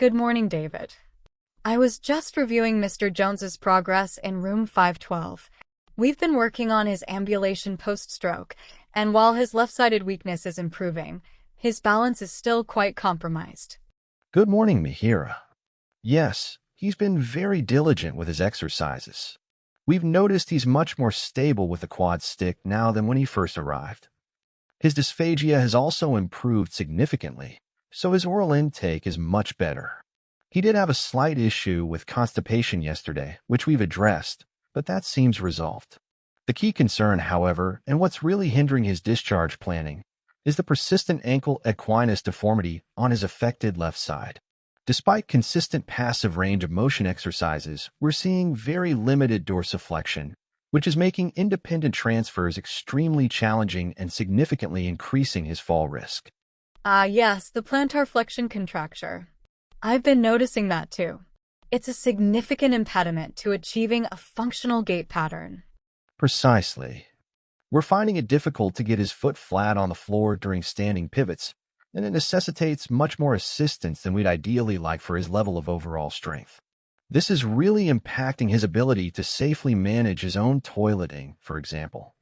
Good morning, David. I was just reviewing Mr. Jones's progress in room 512. We've been working on his ambulation post-stroke, and while his left-sided weakness is improving, his balance is still quite compromised. Good morning, Mihira. Yes, he's been very diligent with his exercises. We've noticed he's much more stable with the quad stick now than when he first arrived. His dysphagia has also improved significantly, so his oral intake is much better. He did have a slight issue with constipation yesterday, which we've addressed, but that seems resolved. The key concern, however, and what's really hindering his discharge planning, is the persistent ankle equinus deformity on his affected left side. Despite consistent passive range of motion exercises, we're seeing very limited dorsiflexion, which is making independent transfers extremely challenging and significantly increasing his fall risk. Yes, the plantar flexion contracture. I've been noticing that too. It's a significant impediment to achieving a functional gait pattern. Precisely. We're finding it difficult to get his foot flat on the floor during standing pivots, and it necessitates much more assistance than we'd ideally like for his level of overall strength. This is really impacting his ability to safely manage his own toileting, for example.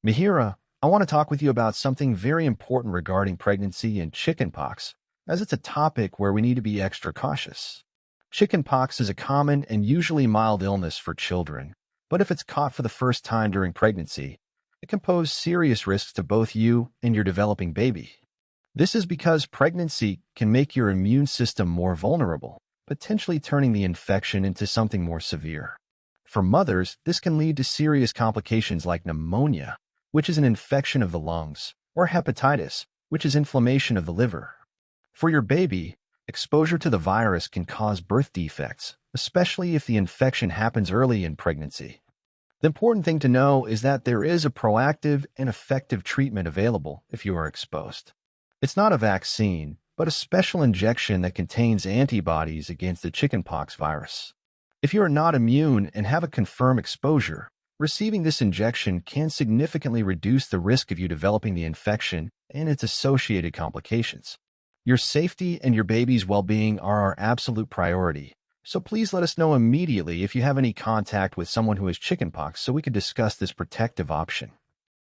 Mihira, I want to talk with you about something very important regarding pregnancy and chickenpox, as it's a topic where we need to be extra cautious. Chickenpox is a common and usually mild illness for children, but if it's caught for the first time during pregnancy, it can pose serious risks to both you and your developing baby. This is because pregnancy can make your immune system more vulnerable, potentially turning the infection into something more severe. For mothers, this can lead to serious complications like pneumonia, which is an infection of the lungs, or hepatitis, which is inflammation of the liver. For your baby, exposure to the virus can cause birth defects, especially if the infection happens early in pregnancy. The important thing to know is that there is a proactive and effective treatment available if you are exposed. It's not a vaccine, but a special injection that contains antibodies against the chickenpox virus. If you are not immune and have a confirmed exposure, receiving this injection can significantly reduce the risk of you developing the infection and its associated complications. Your safety and your baby's well-being are our absolute priority, so please let us know immediately if you have any contact with someone who has chickenpox so we can discuss this protective option.